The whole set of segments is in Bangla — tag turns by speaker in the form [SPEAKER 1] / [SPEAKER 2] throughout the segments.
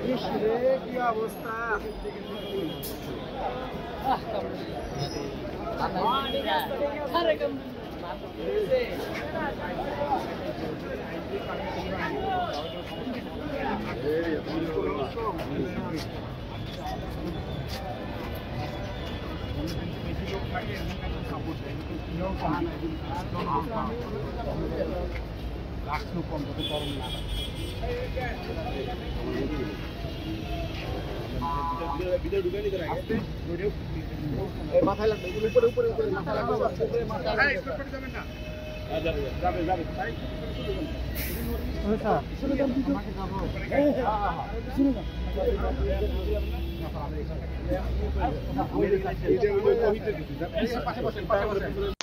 [SPEAKER 1] কি অবস্থা মাথায় লাগবে উপরে উপরে উপরে মাথায় লাগবে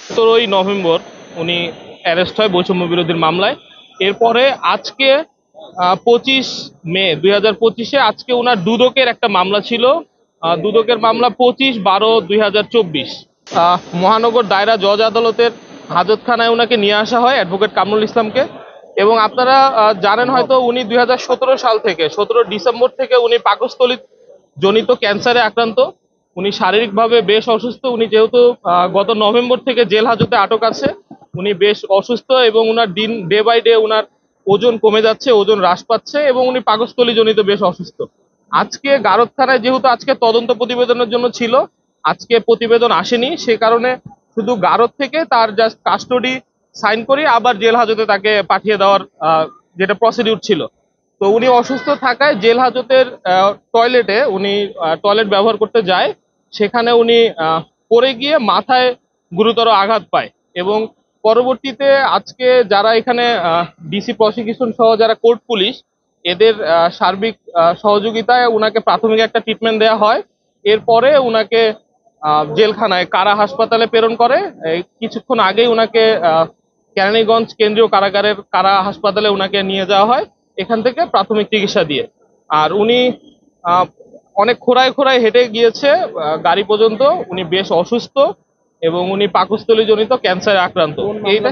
[SPEAKER 2] সতেরোই নভেম্বর উনি অ্যারেস্ট হয় বৈষম্য বিরোধীর মামলায়। এরপরে আজকে 25 মে 2025-এ আজকে ওনার দুদকের একটা মামলা ছিল। দুদকের মামলা 25/12/2024 মহানগর দায়রা জজ আদালতের হাজতখানায় ওনাকে নিয়ে আসা হয় অ্যাডভোকেট কামরুল ইসলামকে। এবং আপনারা জানেন হয়তো উনি 2017 সাল থেকে 17 ডিসেম্বর থেকে উনি পাকস্থলী জনিত ক্যান্সারে আক্রান্ত। উনি শারীরিকভাবে বেশ অসুস্থ। উনি যেহেতু গত নভেম্বর থেকে জেল হাজতে আটক আছে, উনি বেশ অসুস্থ এবং উনার ডে বাই ডে উনার ওজন কমে যাচ্ছে, ওজন হ্রাস পাচ্ছে এবং উনি পাকস্থলী জনিত বেশ অসুস্থ। আজকে গারদ থানায় যেহেতু আজকে তদন্ত প্রতিবেদনের জন্য ছিল, আজকে প্রতিবেদন আসেনি, সে কারণে শুধু গারদ থেকে তার জাস্ট কাস্টডি সাইন করে আবার জেল হাজতে তাকে পাঠিয়ে দেওয়ার যেটা প্রসিডিউর ছিল। তো উনি অসুস্থ থাকায় জেল হাজতের টয়লেটে উনি টয়লেট ব্যবহার করতে যায়। সেখানে উনি পড়ে গিয়ে মাথায় গুরুতর আঘাত পায় এবং পরবর্তীতে আজকে যারা এখানে ডিসি প্রসিকিউশন সহ যারা কোর্ট পুলিশ, এদের সার্বিক সহযোগিতায় উনাকে প্রাথমিক একটা ট্রিটমেন্ট দেওয়া হয়। এরপরে উনাকে জেলখানায় কারা হাসপাতালে প্রেরণ করে। কিছুক্ষণ আগেই উনাকে কেরানীগঞ্জ কেন্দ্রীয় কারাগারের কারা হাসপাতালে উনাকে নিয়ে যাওয়া হয় এখান থেকে প্রাথমিক চিকিৎসা দিয়ে। আর উনি অনেক খোঁড়ায় খোঁড়ায় হেঁটে গিয়েছে গাড়ি পর্যন্ত। উনি বেশ অসুস্থ এবং উনি পাকস্থলী জনিত ক্যান্সারে আক্রান্ত। এইটা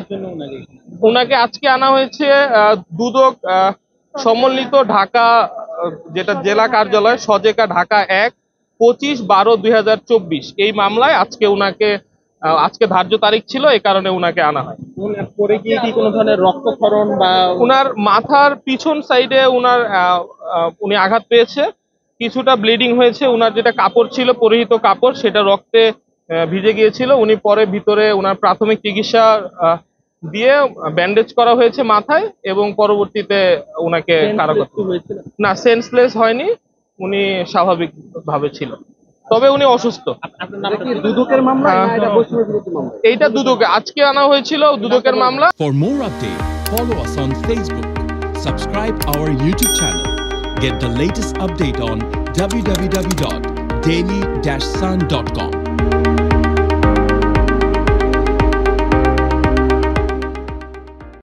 [SPEAKER 2] উনাকে আজকে আনা হয়েছে দুদক সম্মিলিত ঢাকা যেটা জেলা কার্যালয় সজেকা ঢাকা 1 25/12/2024 এই মামলায় আজকে উনাকে আজকে ধার্য তারিখ ছিল, এই কারণে উনাকে আনা হয়।
[SPEAKER 1] পরে গিয়ে কি কোনো ধরনের রক্তক্ষরণ বা
[SPEAKER 2] উনার মাথার পিছন সাইডে উনি আঘাত পেয়েছে, কিছুটা ব্লিডিং হয়েছে। উনার যেটা কাপড় ছিল পরিহিত কাপড় সেটা রক্তে ভিজে গিয়েছিল। উনি পরে ভিতরে উনার প্রাথমিক চিকিৎসা দিয়ে ব্যান্ডেজ করা হয়েছে মাথায় এবং পরবর্তীতে উনাকে কারাগার না সেন্সলেস হয়নি, উনি স্বাভাবিক ভাবে ছিল, তবে উনি অসুস্থ।
[SPEAKER 1] দুদকের মামলা না এটা বৈষম্য বিরোধী মামলা?
[SPEAKER 2] এইটা দুদকে আজকে আনা হয়েছিল, দুদকের মামলা।
[SPEAKER 3] For more update, follow us on Facebook, subscribe our YouTube channel, get the latest update on www.daily-sun.com.